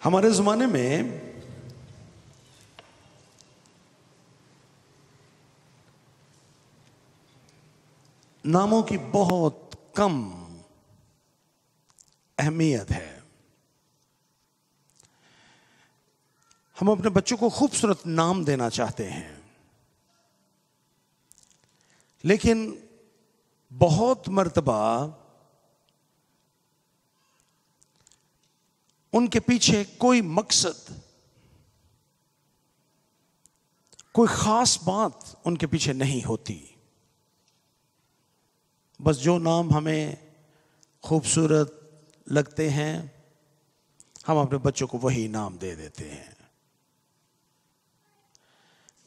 ہمارے زمانے میں ناموں کی بہت کم اہمیت ہے. ہم اپنے بچوں کو خوبصورت نام دینا چاہتے ہیں، لیکن بہت مرتبہ ان کے پیچھے کوئی مقصد، کوئی خاص بات ان کے پیچھے نہیں ہوتی. بس جو نام ہمیں خوبصورت لگتے ہیں ہم اپنے بچوں کو وہی نام دے دیتے ہیں.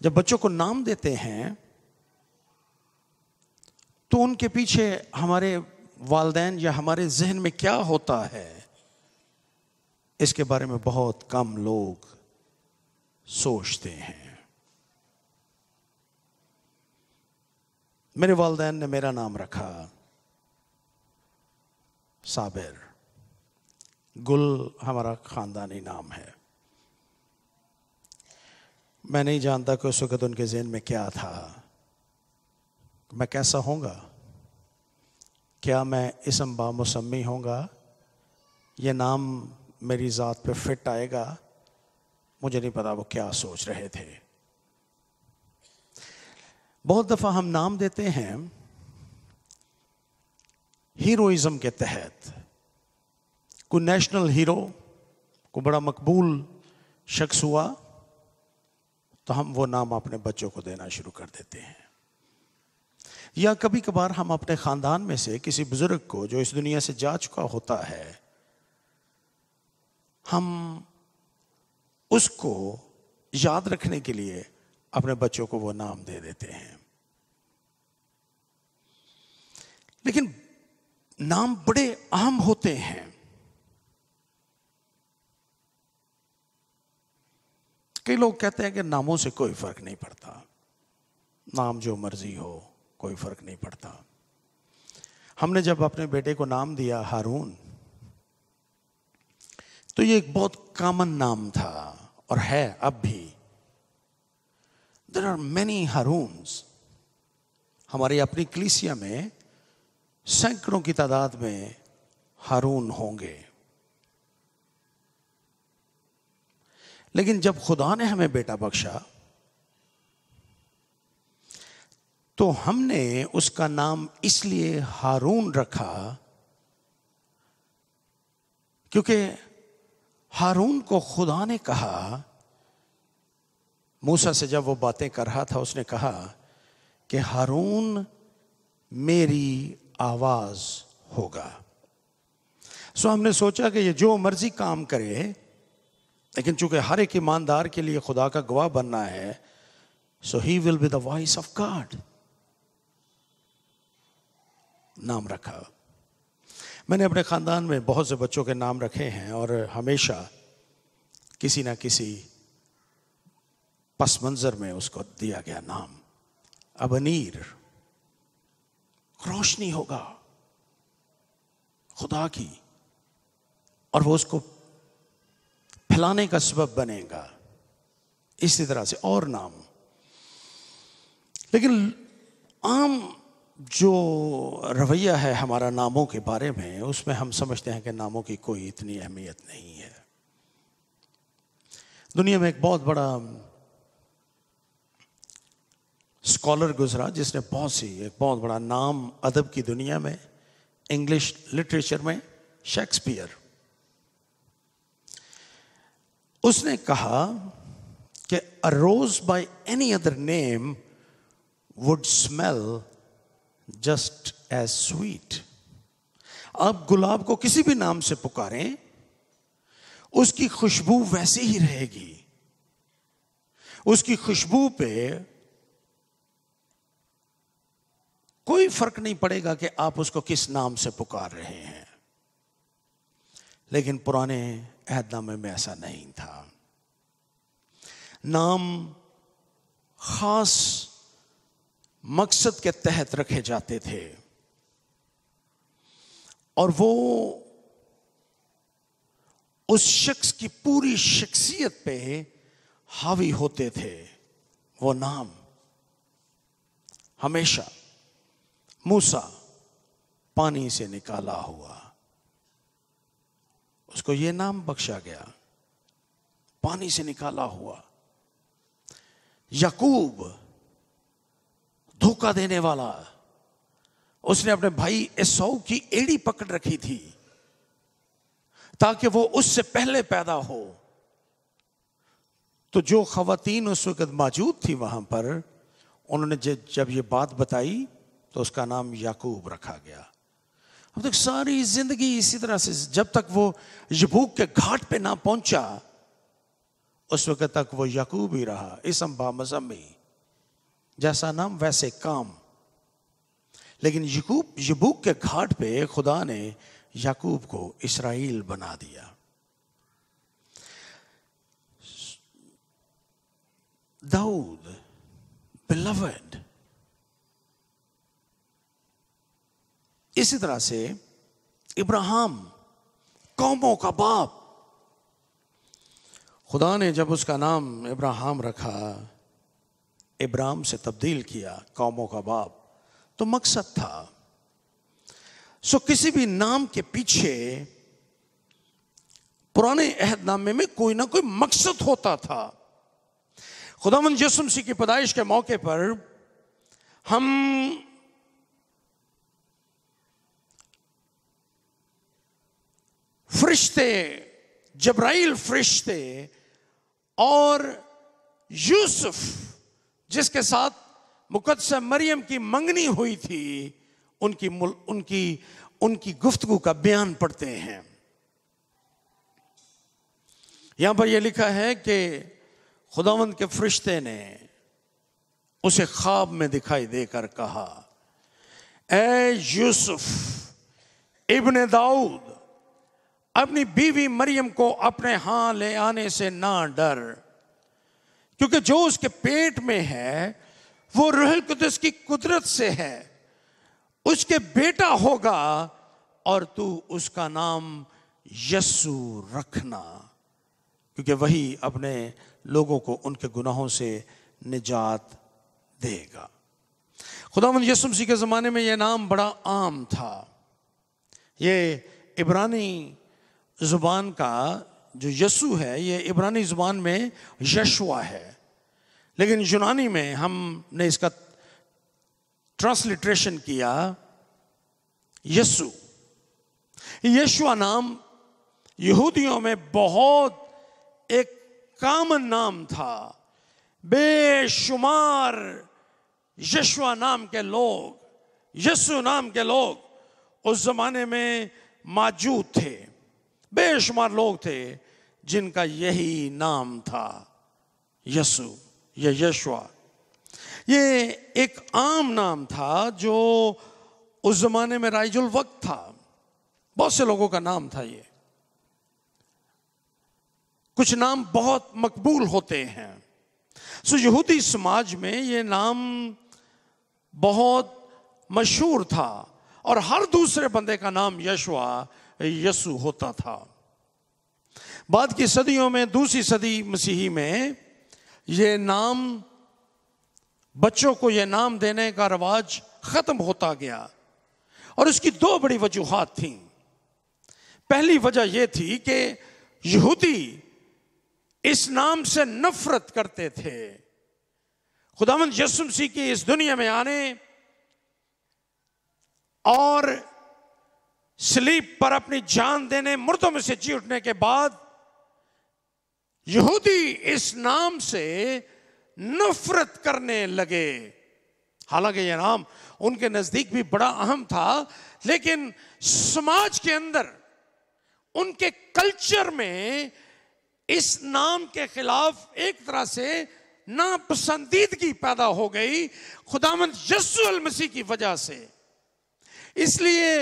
جب بچوں کو نام دیتے ہیں تو ان کے پیچھے ہمارے والدین یا ہمارے ذہن میں کیا ہوتا ہے اس کے بارے میں بہت کم لوگ سوچتے ہیں. میرے والدین نے میرا نام رکھا صابر. گل ہمارا خاندانی نام ہے. میں نہیں جانتا کہ اس وقت ان کے ذہن میں کیا تھا. میں کیسا ہوں گا؟ کیا میں اسم با مسمی ہوں گا؟ یہ نام میری ذات پہ فٹ آئے گا؟ مجھے نہیں پتا وہ کیا سوچ رہے تھے. بہت دفعہ ہم نام دیتے ہیں ہیروئزم کے تحت. کوئی نیشنل ہیرو، کوئی بڑا مقبول شخص ہوا تو ہم وہ نام اپنے بچوں کو دینا شروع کر دیتے ہیں. یا کبھی کبھار ہم اپنے خاندان میں سے کسی بزرگ کو جو اس دنیا سے جا چکا ہوتا ہے، ہم اس کو یاد رکھنے کے لیے اپنے بچوں کو وہ نام دے دیتے ہیں. لیکن نام بڑے عام ہوتے ہیں. کئی لوگ کہتے ہیں کہ ناموں سے کوئی فرق نہیں پڑتا، نام جو مرضی ہو کوئی فرق نہیں پڑتا. ہم نے جب اپنے بیٹے کو نام دیا ہارون تو یہ ایک بہت کامن نام تھا اور ہے اب بھی. There are many Haruns. ہماری اپنی کلیسیا میں سینکڑوں کی تعداد میں ہارون ہوں گے. لیکن جب خدا نے ہمیں بیٹا بخشا تو ہم نے اس کا نام اس لیے ہارون رکھا کیونکہ ہارون کو خدا نے کہا، موسیٰ سے جب وہ باتیں کر رہا تھا اس نے کہا کہ ہارون میری آواز ہوگا. سو ہم نے سوچا کہ یہ جو مرضی کام کرے، لیکن چونکہ ہر ایک ایماندار کے لیے خدا کا گواہ بننا ہے، so he will be the voice of God. نام رکھا. میں نے اپنے خاندان میں بہت سے بچوں کے نام رکھے ہیں اور ہمیشہ کسی نہ کسی پس منظر میں اس کو دیا گیا نام. ابنیر، روشنی ہوگا خدا کی اور وہ اس کو پھیلانے کا سبب بنے گا. اسی طرح سے اور نام. لیکن عام جو رویہ ہے ہمارا ناموں کے بارے میں، اس میں ہم سمجھتے ہیں کہ ناموں کی کوئی اتنی اہمیت نہیں ہے. دنیا میں ایک بہت بڑا اسکالر گزرا جس نے ایک بہت بڑا نام ادب کی دنیا میں، انگلش لٹریچر میں، شیکسپیئر. اس نے کہا کہ a rose by any other name would smell just as sweet. آپ گلاب کو کسی بھی نام سے پکاریں اس کی خوشبو ویسی ہی رہے گی. اس کی خوشبو پہ کوئی فرق نہیں پڑے گا کہ آپ اس کو کس نام سے پکار رہے ہیں. لیکن پرانے عہد نامے میں ایسا نہیں تھا. نام خاص مقصد کے تحت رکھے جاتے تھے اور وہ اس شخص کی پوری شخصیت پہ حاوی ہوتے تھے. وہ نام ہمیشہ موسیٰ پانی سے نکالا ہوا، اس کو یہ نام بخشا گیا، پانی سے نکالا ہوا. یعقوب دھوکہ دینے والا، اس نے اپنے بھائی عیسو کی ایڑی پکڑ رکھی تھی تاکہ وہ اس سے پہلے پیدا ہو. تو جو خواتین اس وقت موجود تھی وہاں پر، انہوں نے جب یہ بات بتائی تو اس کا نام یعقوب رکھا گیا. اب تک ساری زندگی اسی طرح سے، جب تک وہ یبوک کے گھاٹ پہ نہ پہنچا اس وقت تک وہ یعقوب ہی رہا. اسم با مزمی، جیسا نام ویسے کام. لیکن یبوک کے گھاٹ پہ خدا نے یعقوب کو اسرائیل بنا دیا. داؤد beloved. اسی طرح سے ابراہیم قوموں کا باپ، خدا نے جب اس کا نام ابراہیم رکھا، ابراہیم سے تبدیل کیا قوموں کا باپ، تو مقصد تھا. کسی بھی نام کے پیچھے پرانے عہد نامے میں کوئی نہ کوئی مقصد ہوتا تھا. خداوند یسوع مسیح کی پیدائش کے موقع پر ہم فرشتے، جبرائیل فرشتے اور یوسف جس کے ساتھ مقدسہ مریم کی منگنی ہوئی تھی، ان کی گفتگو کا بیان پڑھتے ہیں. یہاں پر یہ لکھا ہے کہ خداوند کے فرشتے نے اسے خواب میں دکھائی دے کر کہا، اے یوسف ابن داؤد، اپنی بیوی مریم کو اپنے ہاں لے آنے سے نہ ڈر، کیونکہ جو اس کے پیٹ میں ہے وہ روح القدس کی قدرت سے ہے. اس کے بیٹا ہوگا اور تو اس کا نام یسوع رکھنا، کیونکہ وہی اپنے لوگوں کو ان کے گناہوں سے نجات دے گا. خداوند یسوع مسیح کے زمانے میں یہ نام بڑا عام تھا. یہ عبرانی زبان کا جو یسوع ہے، یہ عبرانی زبان میں یشوا ہے، لیکن یونانی میں ہم نے اس کا ٹرانسلیٹریشن کیا یسوع. یشوا نام یہودیوں میں بہت ایک کامن نام تھا. بے شمار یشوا نام کے لوگ، یسوع نام کے لوگ اس زمانے میں موجود تھے. بے شمار لوگ تھے جن کا یہی نام تھا، یسوع یا یشوا. یہ ایک عام نام تھا جو اس زمانے میں رائج الوقت تھا. بہت سے لوگوں کا نام تھا یہ. کچھ نام بہت مقبول ہوتے ہیں. یہودی سماج میں یہ نام بہت مشہور تھا اور ہر دوسرے بندے کا نام یسوع ہوتا تھا. بعد کی صدیوں میں، دوسری صدی مسیحی میں، یہ نام، بچوں کو یہ نام دینے کا رواج ختم ہوتا گیا، اور اس کی دو بڑی وجوہات تھیں. پہلی وجہ یہ تھی کہ یہودی اس نام سے نفرت کرتے تھے. خداوند یسوع مسیح کی اس دنیا میں آنے اور صلیب پر اپنی جان دینے، مردوں میں سے جی اٹھنے کے بعد یہودی اس نام سے نفرت کرنے لگے. حالانکہ یہ نام ان کے نزدیک بھی بڑا اہم تھا، لیکن سماج کے اندر، ان کے کلچر میں اس نام کے خلاف ایک طرح سے ناپسندیدگی پیدا ہو گئی خداوند یسوع المسیح کی وجہ سے. اس لیے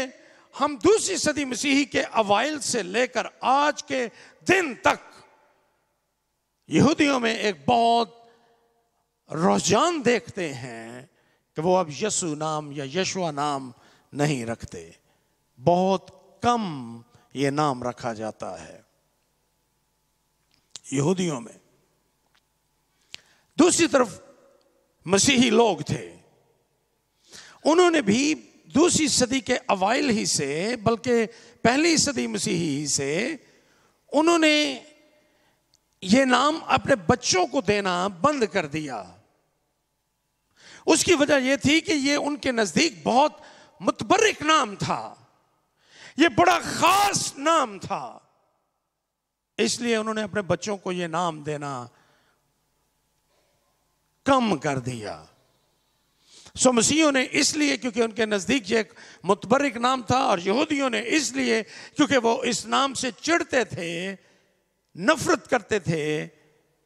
ہم دوسری صدی مسیحی کے اوائل سے لے کر آج کے دن تک یہودیوں میں ایک بہت رجحان دیکھتے ہیں کہ وہ اب یسوع نام یا یشوا نام نہیں رکھتے. بہت کم یہ نام رکھا جاتا ہے. یہودیوں میں. دوسری طرف مسیحی لوگ تھے, انہوں نے بھی دوسری صدی کے اوائل ہی سے, بلکہ پہلی صدی مسیحی سے انہوں نے یہ نام اپنے بچوں کو دینا بند کر دیا. اس کی وجہ یہ تھی کہ یہ ان کے نزدیک بہت متبرک نام تھا, یہ بڑا خاص نام تھا, اس لیے انہوں نے اپنے بچوں کو یہ نام دینا کم کر دیا. سو مسیحیوں نے اس لیے کیونکہ ان کے نزدیک یہ ایک متبرک نام تھا, اور یہودیوں نے اس لیے کیونکہ وہ اس نام سے چڑھتے تھے, نفرت کرتے تھے,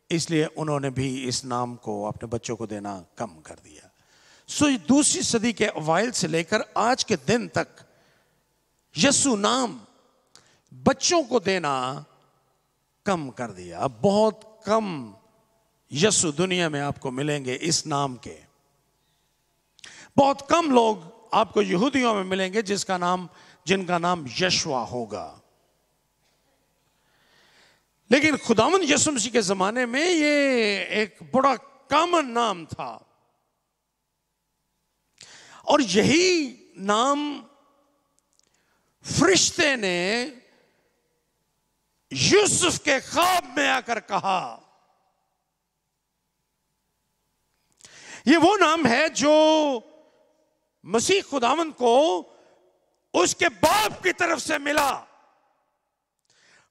اس لیے انہوں نے بھی اس نام کو اپنے بچوں کو دینا کم کر دیا. سو دوسری صدی کے اوائل سے لے کر آج کے دن تک یسوع نام بچوں کو دینا کم کر دیا. اب بہت کم یسوع دنیا میں آپ کو ملیں گے اس نام کے. بہت کم لوگ آپ کو یہودیوں میں ملیں گے جن کا نام یشوع ہوگا. لیکن خداوند یسوع مسیح کے زمانے میں یہ ایک بڑا کامن نام تھا, اور یہی نام فرشتے نے یوسف کے خواب میں آ کر کہا. یہ وہ نام ہے جو مسیح خداوند کو اس کے باپ کی طرف سے ملا.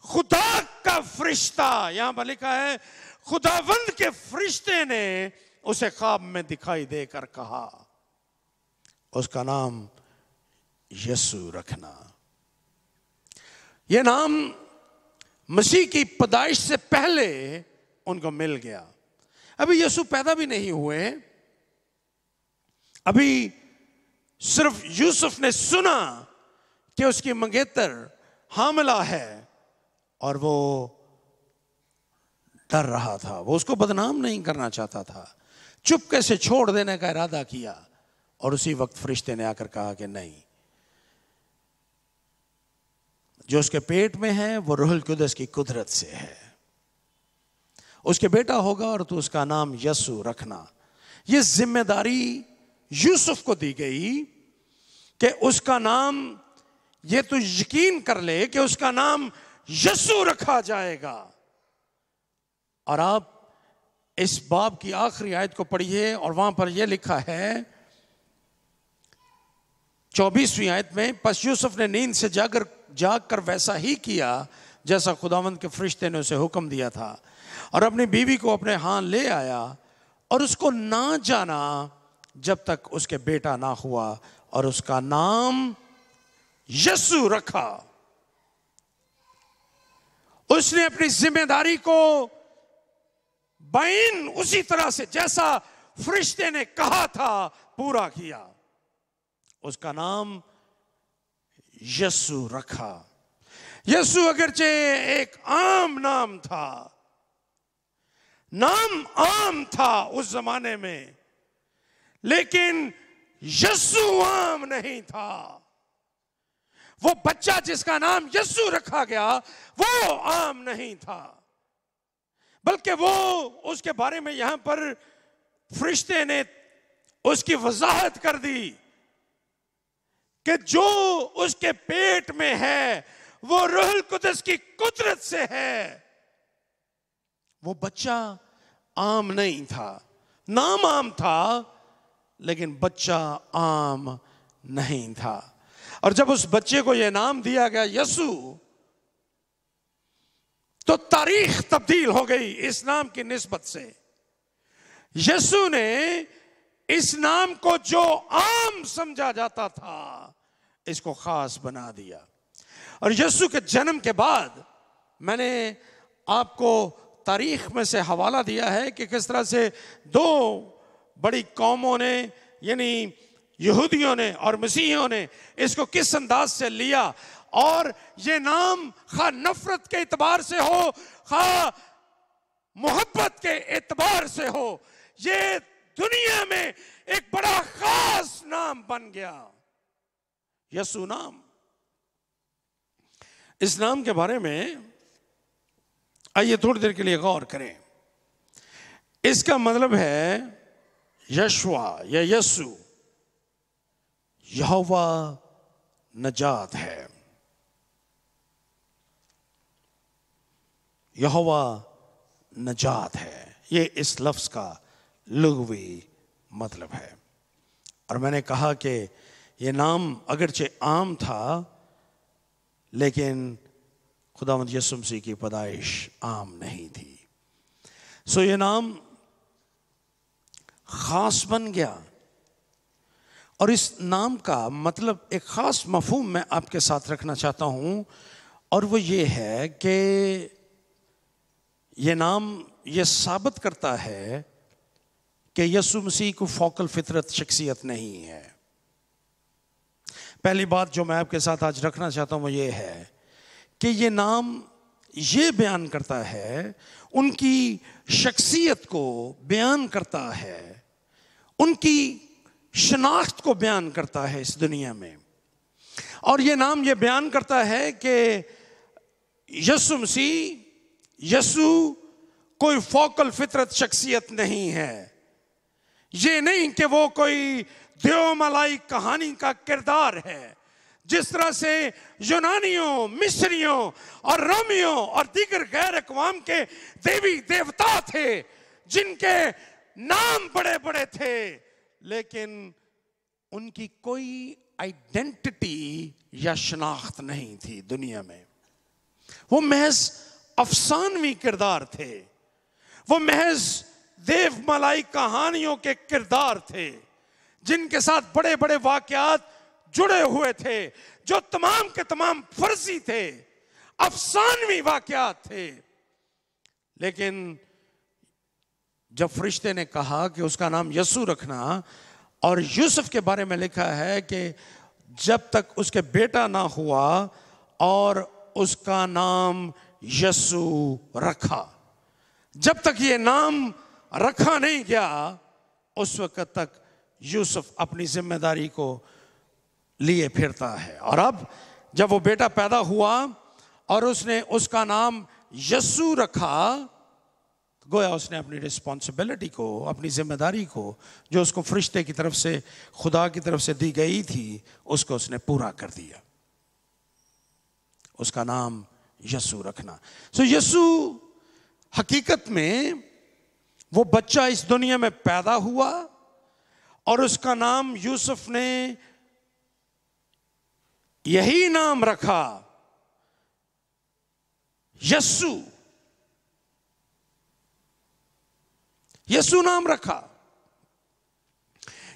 خدا کا فرشتہ, یہاں پر لکھا ہے خداوند کے فرشتے نے اسے خواب میں دکھائی دے کر کہا اس کا نام یسوع رکھنا. یہ نام مسیح کی پیدائش سے پہلے ان کو مل گیا. ابھی یسوع پیدا بھی نہیں ہوئے, ابھی صرف یوسف نے سنا کہ اس کی منگیتر حاملہ ہے, اور وہ ڈر رہا تھا. وہ اس کو بدنام نہیں کرنا چاہتا تھا, چپکے سے چھوڑ دینے کا ارادہ کیا, اور اسی وقت فرشتے نے آ کر کہا کہ نہیں, جو اس کے پیٹ میں ہے وہ روح القدس کی قدرت سے ہے, اس کے بیٹا ہوگا اور تو اس کا نام یسوع رکھنا. یہ ذمہ داری یوسف کو دی گئی کہ اس کا نام, یہ تو یقین کر لے کہ اس کا نام یسوع رکھا جائے گا. اور آپ اس باب کی آخری آیت کو پڑھیے, اور وہاں پر یہ لکھا ہے 24ویں آیت میں, پس یوسف نے نیند سے جاگ کر ویسا ہی کیا جیسا خداوند کے فرشتے نے اسے حکم دیا تھا, اور اپنی بیوی کو اپنے ہاں لے آیا, اور اس کو نہ جانا جب تک اس کے بیٹا نہ ہوا, اور اس کا نام یسوع رکھا. اس نے اپنی ذمہ داری کو بائن اسی طرح سے جیسا فرشتے نے کہا تھا پورا کیا. اس کا نام یسوع رکھا. یسوع اگرچہ ایک عام نام تھا, نام عام تھا اس زمانے میں, لیکن یسوع عام نہیں تھا. وہ بچہ جس کا نام یسوع رکھا گیا وہ عام نہیں تھا, بلکہ وہ اس کے بارے میں یہاں پر فرشتے نے اس کی وضاحت کر دی کہ جو اس کے پیٹ میں ہے وہ روح القدس کی قدرت سے ہے. وہ بچہ عام نہیں تھا, نام عام تھا لیکن بچہ عام نہیں تھا. اور جب اس بچے کو یہ نام دیا گیا یسوع, تو تاریخ تبدیل ہو گئی اس نام کی نسبت سے. یسوع نے اس نام کو جو عام سمجھا جاتا تھا اس کو خاص بنا دیا. اور یسوع کے جنم کے بعد میں نے آپ کو تاریخ میں سے حوالہ دیا ہے کہ کس طرح سے دو بڑی قوموں نے, یعنی یہودیوں نے اور مسیحیوں نے اس کو کس انداز سے لیا, اور یہ نام خواہ نفرت کے اعتبار سے ہو خواہ محبت کے اعتبار سے ہو, یہ دنیا میں ایک بڑا خاص نام بن گیا, یسوع نام. اس نام کے بارے میں آئیے تھوڑی دیر کے لیے غور کریں. اس کا مطلب ہے یشوا یا یسوع یہوہ نجات ہے. یہوہ نجات ہے، یہ اس لفظ کا لغوی مطلب ہے. اور میں نے کہا کہ یہ نام اگرچہ عام تھا لیکن خداوند یسوع مسیح کی پیدائش عام نہیں تھی. سو یہ نام خاص بن گیا. اور اس نام کا مطلب ایک خاص مفہوم میں آپ کے ساتھ رکھنا چاہتا ہوں، اور وہ یہ ہے کہ یہ نام یہ ثابت کرتا ہے کہ یسوع مسیح کو فوق الفطرت شخصیت نہیں ہے. پہلی بات جو میں آپ کے ساتھ آج رکھنا چاہتا ہوں وہ یہ ہے کہ یہ نام یہ بیان کرتا ہے، ان کی شخصیت کو بیان کرتا ہے، ان کی شناخت کو بیان کرتا ہے اس دنیا میں. اور یہ نام یہ بیان کرتا ہے کہ یسوع مسیح، یسوع کوئی فوق الفطرت شخصیت نہیں ہے. یہ نہیں کہ وہ کوئی دیو ملائی کہانی کا کردار ہے، جس طرح سے یونانیوں، مصریوں اور رومیوں اور دیگر غیر اقوام کے دیوی دیوتا تھے جن کے نام بڑے بڑے تھے لیکن ان کی کوئی آئیڈینٹی یا شناخت نہیں تھی دنیا میں. وہ محض افسانوی کردار تھے، وہ محض دیو ملائی کہانیوں کے کردار تھے جن کے ساتھ بڑے بڑے واقعات جڑے ہوئے تھے، جو تمام کے تمام فرضی تھے، افسانوی واقعات تھے. لیکن جب فرشتے نے کہا کہ اس کا نام یسوع رکھنا، اور یوسف کے بارے میں لکھا ہے کہ جب تک اس کے بیٹا نہ ہوا اور اس کا نام یسوع رکھا، جب تک یہ نام رکھا نہیں گیا اس وقت تک یوسف اپنی ذمہ داری کو لیے پھرتا ہے. اور اب جب وہ بیٹا پیدا ہوا اور اس نے اس کا نام یسوع رکھا، گویا اس نے اپنی رسپانسبلٹی کو، اپنی ذمہ داری کو جو اس کو فرشتے کی طرف سے، خدا کی طرف سے دی گئی تھی، اس کو اس نے پورا کر دیا. اس کا نام یسوع رکھنا. سو یسوع حقیقت میں وہ بچہ اس دنیا میں پیدا ہوا اور اس کا نام یوسف نے یہی نام رکھا، یسوع. یسوع نام رکھا.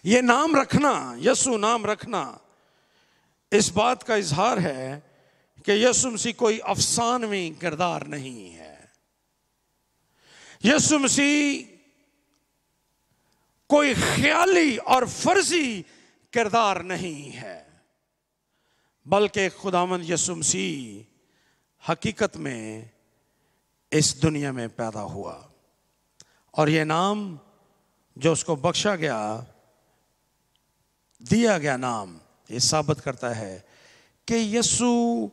یہ نام رکھنا، یسوع نام رکھنا، اس بات کا اظہار ہے کہ یسوع مسیح کوئی افسانوی کردار نہیں ہے. یسوع مسیح کوئی خیالی اور فرضی کردار نہیں ہے، بلکہ خداوند یسوع مسیح حقیقت میں اس دنیا میں پیدا ہوا. اور یہ نام جو اس کو بخشا گیا، دیا گیا نام، یہ ثابت کرتا ہے کہ یسوع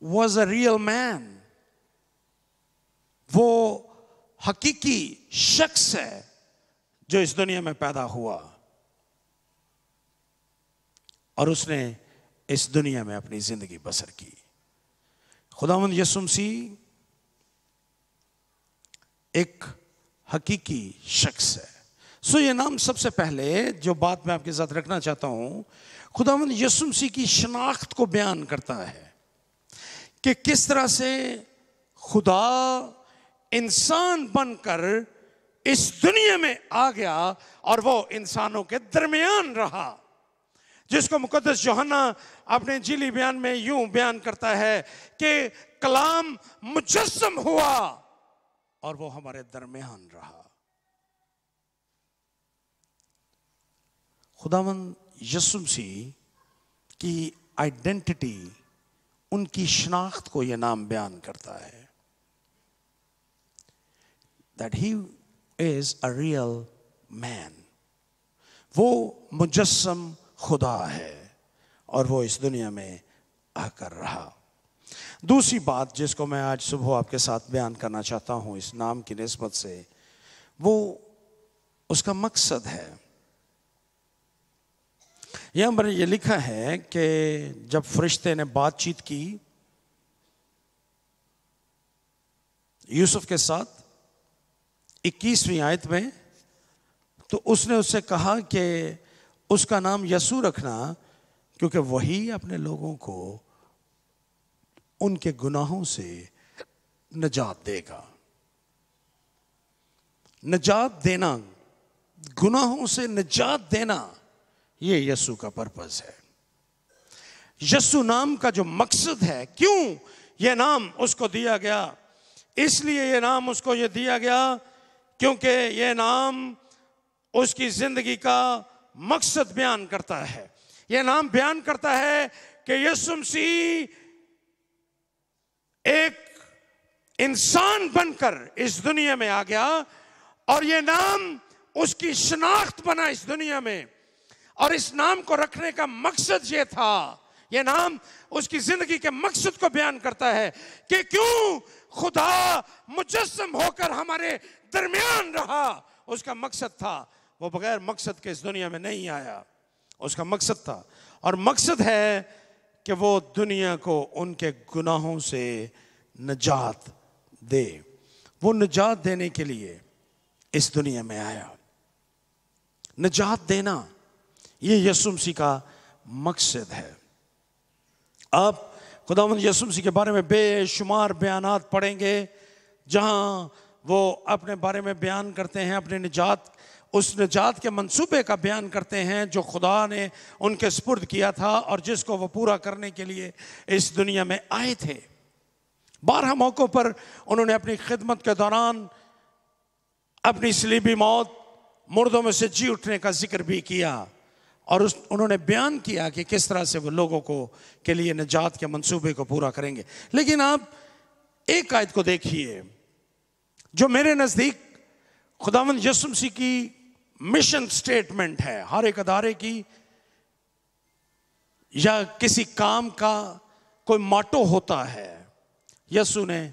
واز اے ریئل مین. وہ حقیقی شخص ہے جو اس دنیا میں پیدا ہوا اور اس نے اس دنیا میں اپنی زندگی بسر کی. خداوند یسوع مسیح ایک حقیقی شخص ہے. سو یہ نام سب سے پہلے جو بات میں آپ کے ساتھ رکھنا چاہتا ہوں، خداوند یسوع مسیح کی شناخت کو بیان کرتا ہے کہ کس طرح سے خدا انسان بن کر اس دنیا میں آ گیا اور وہ انسانوں کے درمیان رہا، جس کو مقدس یوحنا اپنے انجیلی بیان میں یوں بیان کرتا ہے کہ کلام مجسم ہوا اور وہ ہمارے درمیان رہا. خداوند یسوع مسیح کی آئیڈینٹی، ان کی شناخت کو یہ نام بیان کرتا ہے that he is a real man. وہ مجسم خدا ہے اور وہ اس دنیا میں آ کر رہا. دوسری بات جس کو میں آج صبح آپ کے ساتھ بیان کرنا چاہتا ہوں اس نام کی نسبت سے، وہ اس کا مقصد ہے۔ یہاں پر یہ لکھا ہے کہ جب فرشتے نے بات چیت کی یوسف کے ساتھ 21ویں آیت میں، تو اس نے اس سے کہا کہ اس کا نام یسوع رکھنا، کیونکہ وہی اپنے لوگوں کو ان کے گناہوں سے نجات دے گا۔ نجات دینا، گناہوں سے نجات دینا، یہ یسوع کا پرپس ہے۔ یسوع نام کا جو مقصد ہے، کیوں یہ نام اس کو دیا گیا؟ اس لیے یہ نام اس کو یہ دیا گیا کیونکہ یہ نام اس کی زندگی کا مقصد بیان کرتا ہے۔ یہ نام بیان کرتا ہے کہ یسوع مسیح ایک انسان بن کر اس دنیا میں آ گیا، اور یہ نام اس کی شناخت بنا اس دنیا میں، اور اس نام کو رکھنے کا مقصد یہ تھا، یہ نام اس کی زندگی کے مقصد کو بیان کرتا ہے کہ کیوں خدا مجسم ہو کر ہمارے درمیان رہا۔ اس کا مقصد تھا، وہ بغیر مقصد کے اس دنیا میں نہیں آیا، اس کا مقصد تھا، اور مقصد ہے کہ وہ دنیا کو ان کے گناہوں سے نجات دے۔ وہ نجات دینے کے لیے اس دنیا میں آیا۔ نجات دینا، یہ یسوع مسیح کا مقصد ہے۔ آپ خداوند یسوع مسیح کے بارے میں بے شمار بیانات پڑھیں گے جہاں وہ اپنے بارے میں بیان کرتے ہیں، اپنے نجات، اس نجات کے منصوبے کا بیان کرتے ہیں جو خدا نے ان کے سپرد کیا تھا اور جس کو وہ پورا کرنے کے لیے اس دنیا میں آئے تھے۔ بارہ موقعوں پر انہوں نے اپنی خدمت کے دوران اپنی صلیبی موت، مردوں میں سے جی اٹھنے کا ذکر بھی کیا، اور انہوں نے بیان کیا کہ کس طرح سے وہ لوگوں کو کے لیے نجات کے منصوبے کو پورا کریں گے۔ لیکن آپ ایک آیت کو دیکھیے جو میرے نزدیک خداوند یسوع مسیح کی مشن سٹیٹمنٹ ہے۔ ہر ایک ادارے کی یا کسی کام کا کوئی ماٹو ہوتا ہے۔ یسوع نے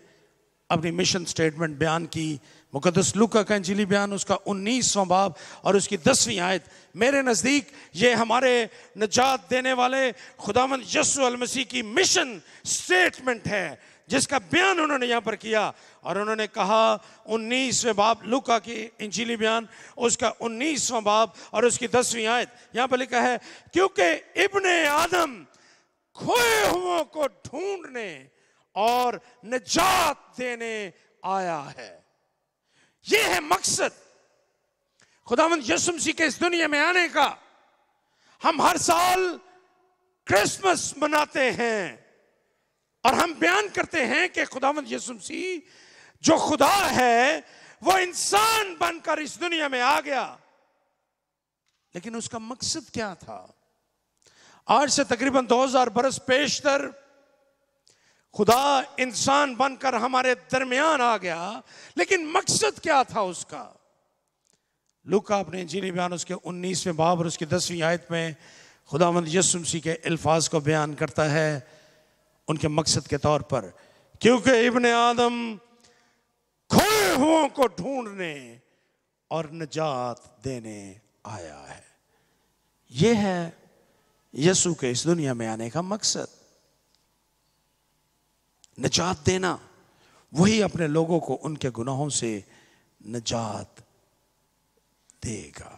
اپنی مشن سٹیٹمنٹ بیان کی۔ مقدس لوکا کا انجیلی بیان اس کا 19واں باب اور اس کی 10ویں آیت، میرے نزدیک یہ ہمارے نجات دینے والے خداوند یسوع المسیح کی مشن سٹیٹمنٹ ہے جس کا بیان انہوں نے یہاں پر کیا۔ اور انہوں نے کہا 19ویں باب لوکا کی انجیلی بیان اس کا 19واں باب اور اس کی 10ویں آیت، یہاں پر لکھا ہے کیونکہ ابن آدم کھوئے ہوں کو ڈھونڈنے اور نجات دینے آیا ہے۔ یہ ہے مقصد خداوند یسوع مسیح کے اس دنیا میں آنے کا۔ ہم ہر سال کرسمس مناتے ہیں اور ہم بیان کرتے ہیں کہ خداوند یسوع مسیح جو خدا ہے وہ انسان بن کر اس دنیا میں آ گیا، لیکن اس کا مقصد کیا تھا؟ آج سے تقریباً 2000 برس پیشتر خدا انسان بن کر ہمارے درمیان آ گیا، لیکن مقصد کیا تھا اس کا؟ لوکا اپنے انجیلی بیان اس کے 19ویں باب اور اس کی 10ویں آیت میں خداوند یسوع مسیح کے الفاظ کو بیان کرتا ہے ان کے مقصد کے طور پر، کیونکہ ابن آدم کھوئے ہوں کو ڈھونڈنے اور نجات دینے آیا ہے۔ یہ ہے یسوع کے اس دنیا میں آنے کا مقصد، نجات دینا۔ وہی اپنے لوگوں کو ان کے گناہوں سے نجات دے گا۔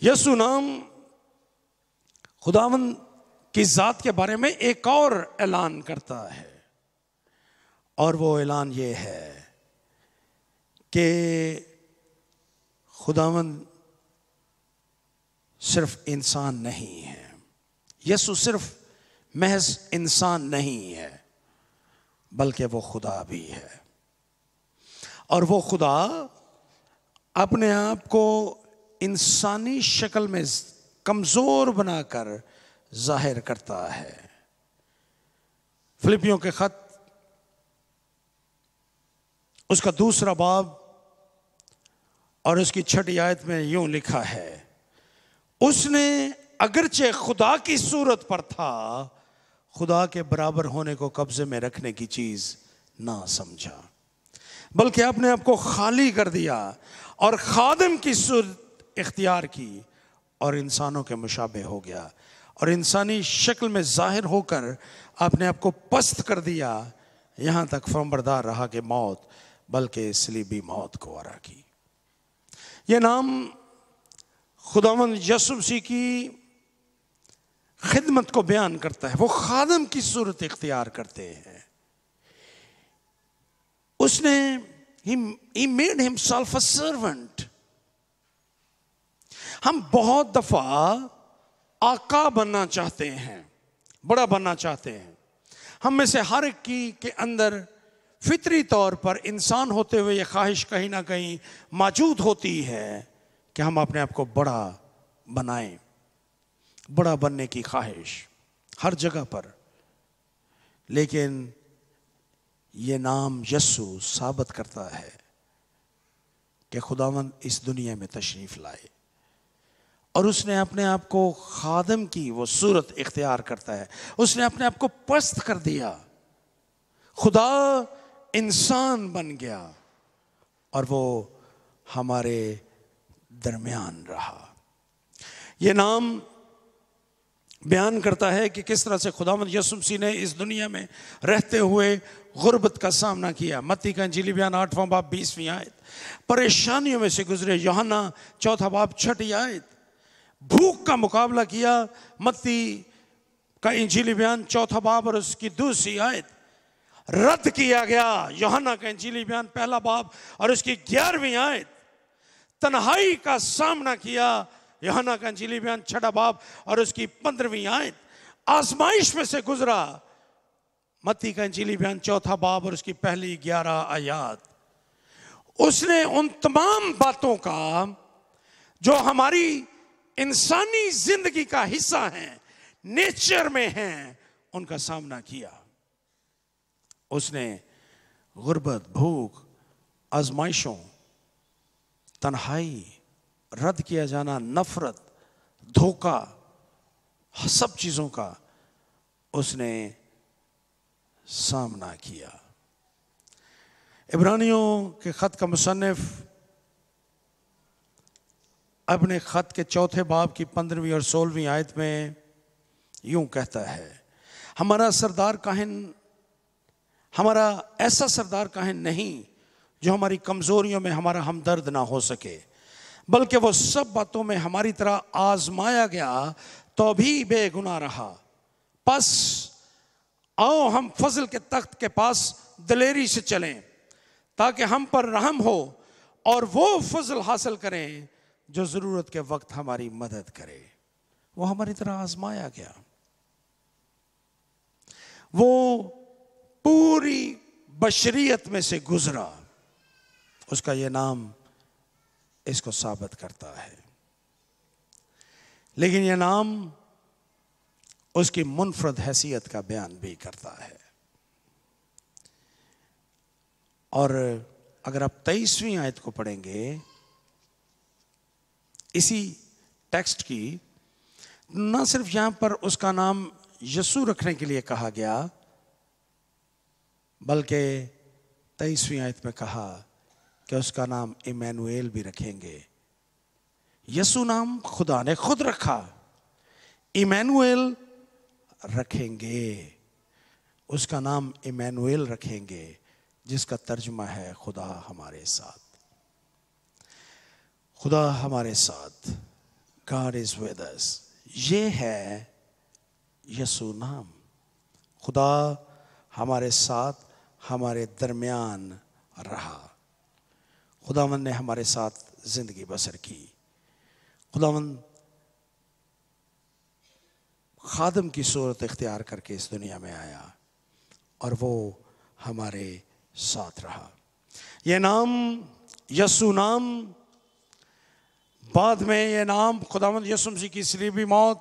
یسوع نام خداوند کی ذات کے بارے میں ایک اور اعلان کرتا ہے، اور وہ اعلان یہ ہے کہ خداوند صرف انسان نہیں ہے، یسوع صرف محض انسان نہیں ہے بلکہ وہ خدا بھی ہے، اور وہ خدا اپنے آپ کو انسانی شکل میں کمزور بنا کر ظاہر کرتا ہے۔ فلپیوں کے خط اس کا 2 باب اور اس کی 6 آیت میں یوں لکھا ہے، اس نے اگرچہ خدا کی صورت پر تھا، خدا کے برابر ہونے کو قبضے میں رکھنے کی چیز نہ سمجھا، بلکہ اپنے آپ کو خالی کر دیا اور خادم کی صورت اختیار کی اور انسانوں کے مشابہ ہو گیا، اور انسانی شکل میں ظاہر ہو کر اپنے آپ کو پست کر دیا، یہاں تک فرمانبردار رہا کہ موت، بلکہ صلیبی موت کو وارا کی۔ یہ نام خداوند یسوع مسیح کی خدمت کو بیان کرتا ہے۔ وہ خادم کی صورت اختیار کرتے ہیں۔ اس نے he made himself a servant۔ ہم بہت دفعہ آقا بننا چاہتے ہیں، بڑا بننا چاہتے ہیں۔ ہم میں سے ہر ایک کے اندر فطری طور پر انسان ہوتے ہوئے یہ خواہش کہیں نہ کہیں موجود ہوتی ہے کہ ہم اپنے آپ کو بڑا بنائیں، بڑا بننے کی خواہش ہر جگہ پر۔ لیکن یہ نام یسوع ثابت کرتا ہے کہ خداوند اس دنیا میں تشریف لائے اور اس نے اپنے آپ کو خادم کی وہ صورت اختیار کرتا ہے۔ اس نے اپنے آپ کو پست کر دیا، خدا انسان بن گیا اور وہ ہمارے درمیان رہا۔ یہ نام بیان کرتا ہے کہ کس طرح سے خداوند یسوع مسیح نے اس دنیا میں رہتے ہوئے غربت کا سامنا کیا۔ متی کا انجیلی بیان 8واں باب 20ویں آیت۔ پریشانیوں میں سے گزرے، یوحنا 4 باب 6 آیت۔ بھوک کا مقابلہ کیا، متی کا انجیلی بیان 4 باب اور اس کی 2 آیت۔ رد کیا گیا، یوحنا کا انجیلی بیان 1 باب اور اس کی 11ویں آیت۔ تنہائی کا سامنا کیا، یوحنا کا انجیلی بیان 6 باب اور اس کی 15ویں آیت۔ آزمائش میں سے گزرا، متی کا انجیلی بیان 4 باب اور اس کی پہلی 11 آیات۔ اس نے ان تمام باتوں کا جو ہماری انسانی زندگی کا حصہ ہیں، نیچر میں ہیں، ان کا سامنا کیا۔ اس نے غربت، بھوک، آزمائشوں، تنہائی، رد کیا جانا، نفرت، دھوکہ، سب چیزوں کا اس نے سامنا کیا۔ عبرانیوں کے خط کا مصنف اپنے خط کے 4 باب کی 15ویں اور 16ویں آیت میں یوں کہتا ہے، ہمارا ایسا سردار کاہن نہیں جو ہماری کمزوریوں میں ہمارا ہمدرد نہ ہو سکے، بلکہ وہ سب باتوں میں ہماری طرح آزمایا گیا تو بھی بے گناہ رہا۔ پس آؤ ہم فضل کے تخت کے پاس دلیری سے چلیں تاکہ ہم پر رحم ہو اور وہ فضل حاصل کریں جو ضرورت کے وقت ہماری مدد کرے۔ وہ ہماری طرح آزمایا گیا، وہ پوری بشریت میں سے گزرا۔ اس کا یہ نام اس کو ثابت کرتا ہے، لیکن یہ نام اس کی منفرد حیثیت کا بیان بھی کرتا ہے۔ اور اگر آپ 23ویں آیت کو پڑھیں گے اسی ٹیکسٹ کی، نہ صرف یہاں پر اس کا نام یسوع رکھنے کے لیے کہا گیا، بلکہ 23ویں آیت میں کہا کہ اس کا نام ایمانویل بھی رکھیں گے۔ یسوع نام خدا نے خود رکھا، ایمانویل رکھیں گے، اس کا نام ایمانویل رکھیں گے، جس کا ترجمہ ہے خدا ہمارے ساتھ۔ خدا ہمارے ساتھ، God is with us، یہ ہے یسوع نام۔ خدا ہمارے ساتھ، ہمارے درمیان رہا۔ خداوند نے ہمارے ساتھ زندگی بسر کی۔ خداوند خادم کی صورت اختیار کر کے اس دنیا میں آیا اور وہ ہمارے ساتھ رہا۔ یہ نام یسوع نام، بعد میں یہ نام خداوند یسوع مسیح کی صلیبی موت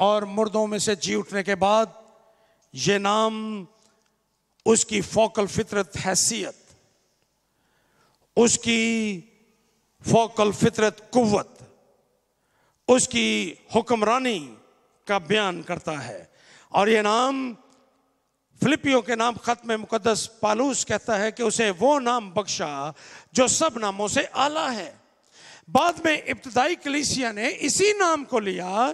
اور مردوں میں سے جی اٹھنے کے بعد یہ نام اس کی فوق الفطرت حیثیت، اس کی فوق الفطرت قوت، اس کی حکمرانی کا بیان کرتا ہے۔ اور یہ نام فلپیوں کے نام خط میں مقدس پالوس کہتا ہے کہ اسے وہ نام بخشا جو سب ناموں سے اعلیٰ ہے. بعد میں ابتدائی کلیسیا نے اسی نام کو لیا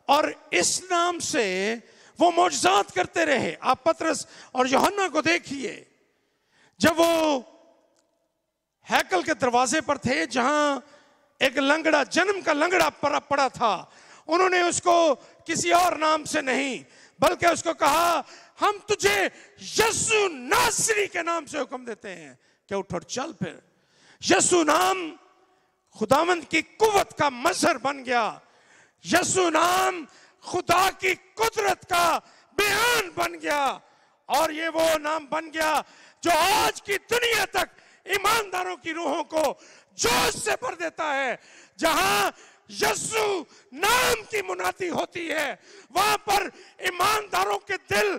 اور اس نام سے وہ معجزات کرتے رہے. آپ پطرس اور یوحنا کو دیکھیے، جب وہ ہیکل کے دروازے پر تھے جہاں ایک لنگڑا، جنم کا لنگڑا پڑا تھا، انہوں نے اس کو کسی اور نام سے نہیں بلکہ اس کو کہا ہم تجھے یسوع ناصری کے نام سے حکم دیتے ہیں کہ اٹھ اور چل پھر. یسوع نام خداوند کی قوت کا مظہر بن گیا. یسوع نام خدا کی قدرت کا بیان بن گیا، اور یہ وہ نام بن گیا جو آج کی دنیا تک ایمانداروں کی روحوں کو جوش سے بھر دیتا ہے. جہاں یسوع نام کی منادی ہوتی ہے وہاں پر ایمانداروں کے دل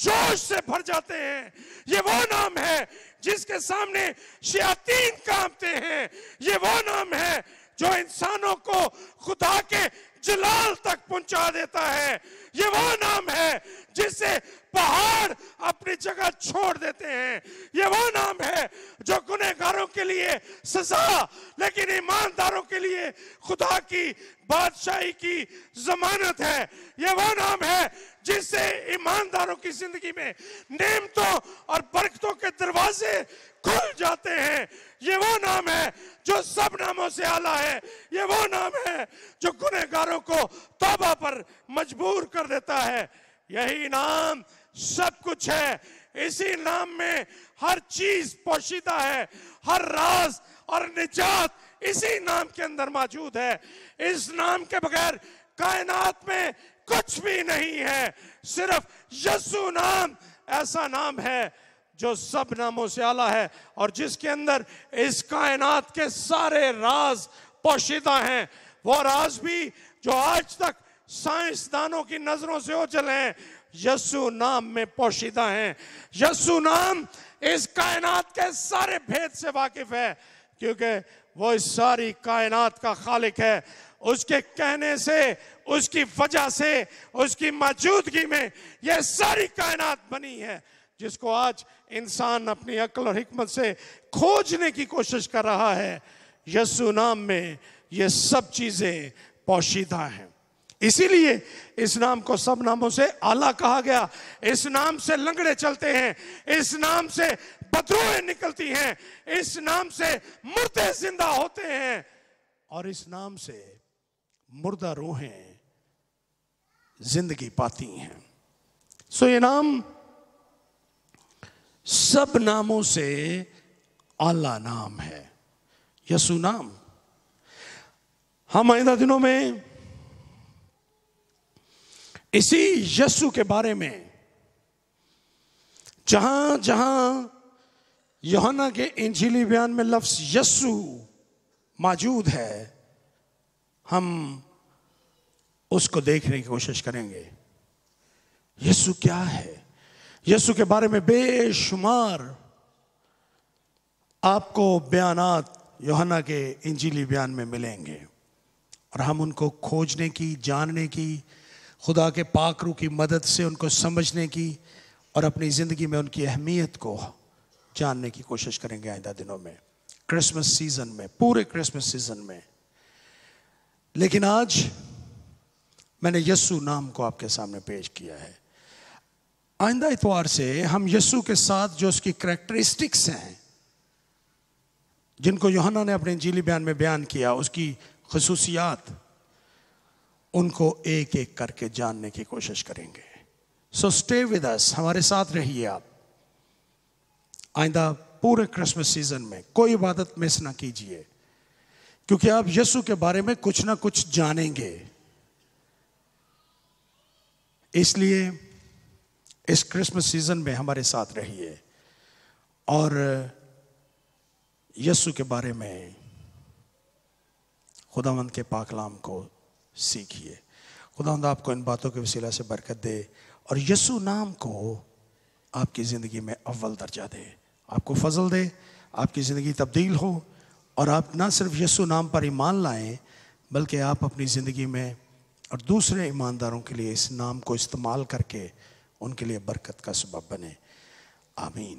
جوش سے بھر جاتے ہیں. یہ وہ نام ہے جس کے سامنے شیاطین کانپتے ہیں. یہ وہ نام ہے جو انسانوں کو خدا کے جلال تک پہنچا دیتا ہے. یہ وہ نام ہے جس سے پہاڑ اپنی جگہ چھوڑ دیتے ہیں. یہ وہ نام ہے جو گنہگاروں کے لیے سزا لیکن ایمانداروں کے لیے خدا کی بادشاہی کی ضمانت ہے. یہ وہ نام ہے جس سے ایمانداروں کی زندگی میں نعمتوں اور برکتوں کے دروازے کھل جاتے ہیں. یہ وہ نام ہے جو سب ناموں سے اعلیٰ ہے. یہ وہ نام ہے جو گنہگاروں کو توبہ پر مجبور کر دیتا ہے. یہی نام سب کچھ ہے. اسی نام میں ہر چیز پوشیدہ ہے. ہر راز اور نجات اسی نام کے اندر موجود ہے. اس نام کے بغیر کائنات میں کچھ بھی نہیں ہے. صرف یسوع نام ایسا نام ہے جو سب ناموں سے اعلیٰ ہے اور جس کے اندر اس کائنات کے سارے راز پوشیدہ ہیں. وہ راز بھی جو آج تک سائنسدانوں کی نظروں سے اوجھل ہیں یسوع نام میں پوشیدہ ہیں. یسوع نام اس کائنات کے سارے بھید سے واقف ہے کیونکہ وہ اس ساری کائنات کا خالق ہے. اس کے کہنے سے، اس کی وجہ سے، اس کی موجودگی میں یہ ساری کائنات بنی ہے جس کو آج انسان اپنی عقل اور حکمت سے کھوجنے کی کوشش کر رہا ہے. یسوع نام میں یہ سب چیزیں پوشیدہ ہیں. اسی لیے اس نام کو سب ناموں سے اعلیٰ کہا گیا. اس نام سے لنگڑے چلتے ہیں، اس نام سے بدروہیں نکلتی ہیں، اس نام سے مردے زندہ ہوتے ہیں اور اس نام سے مردہ روحیں زندگی پاتی ہیں. سو یہ نام سب ناموں سے اعلیٰ نام ہے، یسوع نام. ہم آئندہ دنوں میں اسی یسوع کے بارے میں جہاں جہاں یوحنا کے انجیلی بیان میں لفظ یسوع موجود ہے ہم اس کو دیکھنے کی کوشش کریں گے. یسوع کیا ہے؟ یسوع کے بارے میں بے شمار آپ کو بیانات یوحنا کے انجیلی بیان میں ملیں گے اور ہم ان کو کھوجنے کی، جاننے کی، خدا کے پاک روح کی مدد سے ان کو سمجھنے کی اور اپنی زندگی میں ان کی اہمیت کو جاننے کی کوشش کریں گے آئندہ دنوں میں، کرسمس سیزن میں، پورے کرسمس سیزن میں. لیکن آج میں نے یسوع نام کو آپ کے سامنے پیش کیا ہے. آئندہ اتوار سے ہم یسوع کے ساتھ جو اس کی کریکٹرسٹکس ہیں جن کو یوحنا نے اپنے انجیلی بیان میں بیان کیا، اس کی خصوصیات، ان کو ایک ایک کر کے جاننے کی کوشش کریں گے. سو اسٹے ود اس، ہمارے ساتھ رہیے. آپ آئندہ پورے کرسمس سیزن میں کوئی عبادت مس نہ کیجیے کیونکہ آپ یسوع کے بارے میں کچھ نہ کچھ جانیں گے. اس لیے اس کرسمس سیزن میں ہمارے ساتھ رہیے اور یسوع کے بارے میں خداوند کے پاک کلام کو سیکھیے. خداوند آپ کو ان باتوں کے وسیلہ سے برکت دے اور یسوع نام کو آپ کی زندگی میں اول درجہ دے، آپ کو فضل دے، آپ کی زندگی تبدیل ہو اور آپ نہ صرف یسوع نام پر ایمان لائیں بلکہ آپ اپنی زندگی میں اور دوسرے ایمانداروں کے لیے اس نام کو استعمال کر کے ان کے لیے برکت کا سبب بنے. آمین.